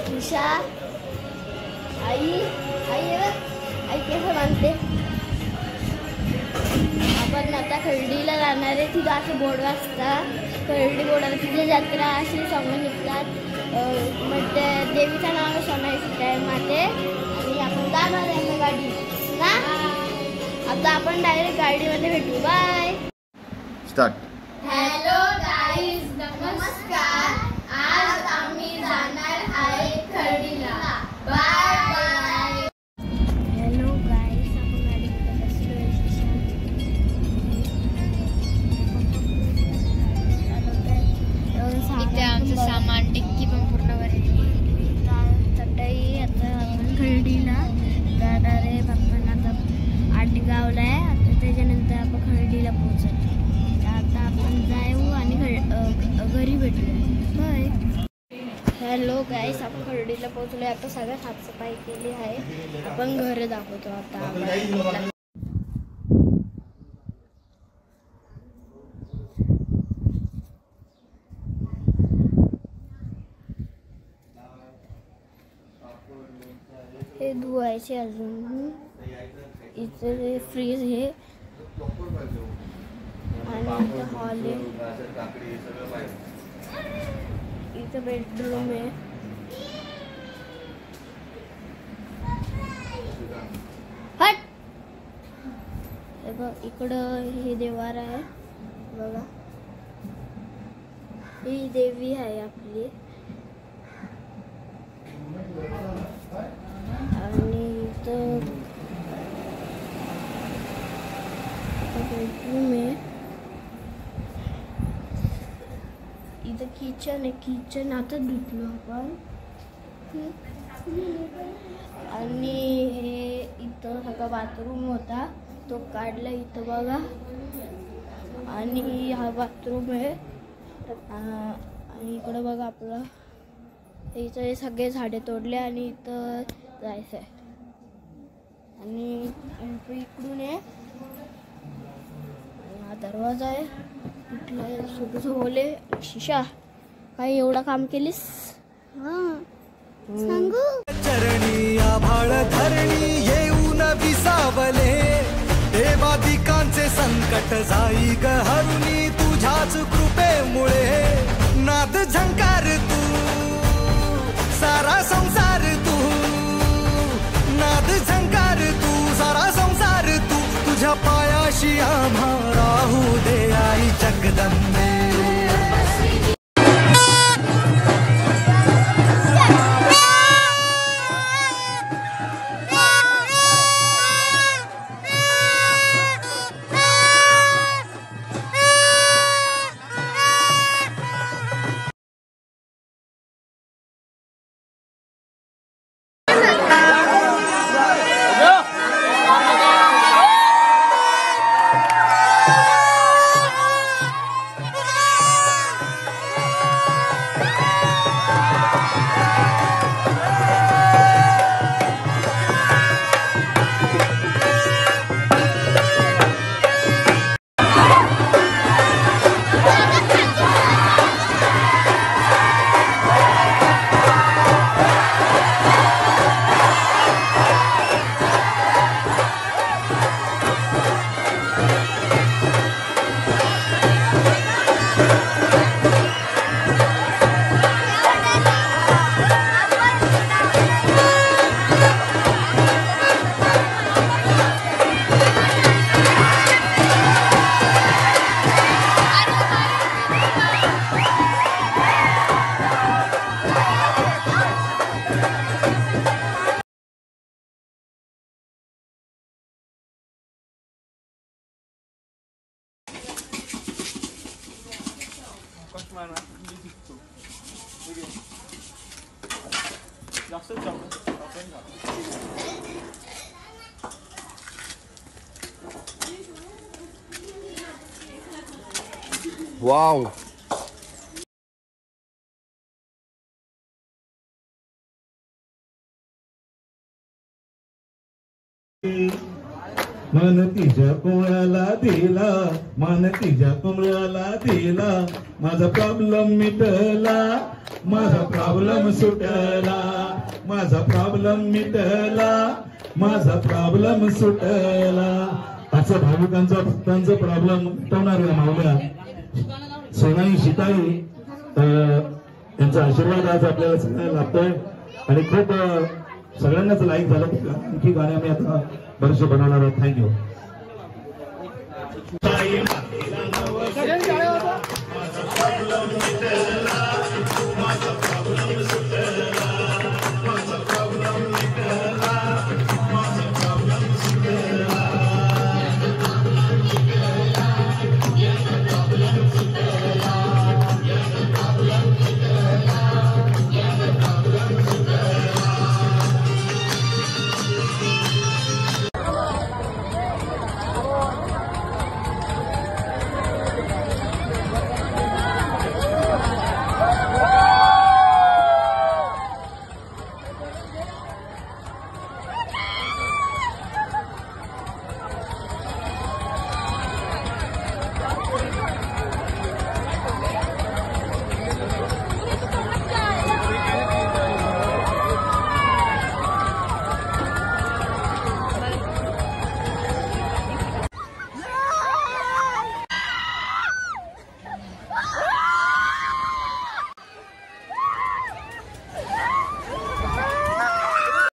निशा आई आई आई कसं मानते आपण आता खर्डीला जाणार आहे. तिथं असं बोर्ड वाजता खर्डी बोर्डाला तिथे जत्रा अशी सॉंग निघतात. मग देवीचं नाव सोनाई माते आणि आपण जाणार आहे गाडी ना. आता आपण डायरेक्ट गाडीमध्ये भेटू. बाय. स्टार्ट. हॅलो गाईज, नमस्कार. आज आम्ही जाणार आहे खर्डीला. Bye bye. हॅलो गाईज, आपण गाडीमध्ये बसलो. इथे आमचं सामान टिक्की पण पूर्ण भरली. चटई आता आपण खर्डीला जाणार आहे. आपण आता आटगावला आहे. आता त्याच्यानंतर आपण खर्डीला पोहोचलो. आता आपण जाऊ आणि घरी भेटूया. बाय. हॅलो गाईस, आपण खर्डीला पोहोचलो. आता सगळ्या साफसफाई केली आहे. आपण घर दाखवतो आता. हे धुवायचे अजून. इथे फ्रीज आहे आणि इथं हॉल आहे. इथं बेडरूम आहे. हट. हे बघ, इकडं हे देवार आहे बघा. ही देवी आहे आपली. आणि इथं बेडरूम आहे. इथं किचन आहे. किचन आता धुतलो आपण. आणि हे इथं सगळा बाथरूम होता तो काढला इथं बघा. आणि हा बाथरूम आहे. आणि इकडं बघा आपलं इथं हे सगळे झाडे तोडले आणि इथं जायचं आहे. आणि एंट्री इकडून आहे. हा दरवाजा आहे. इथलं छोटंसं होल आहे. शिशा, काही एवढं काम केलीस? सांगू. चरणी आभाळ धरणी येऊन विसावले. देवादिकांचे संकट जाई ग हरुणी तुझ्याच कृपेमुळे. नाद झंकार तू सारा संसार तू. नाद झंकार तू सारा संसार तू. तुझ्या पायाशी आम्हा राहू दे आई जगदंबे. वाव. मन तिच्या कोळ्याला दिला, मन तिच्या कोळ्याला दिला, माझा प्रॉब्लेम मिटला. माझा प्रॉब्लेम सुटला, माझा प्रॉब्लेम मिटला, माझा प्रॉब्लेम सुटला. असा भाविकांचा भक्तांचा प्रॉब्लेम मिटवणाऱ्या माऊल्या सोनाई शिताई त्यांचा आशीर्वाद आज आपल्याला सगळ्यांना लाभतोय आणि खूप सगळ्यांनाच लाईक झालं. आणखी गाणे आम्ही आता बरेचसे बनवणार आहोत. थँक्यू. माझा प्रॉब्लेम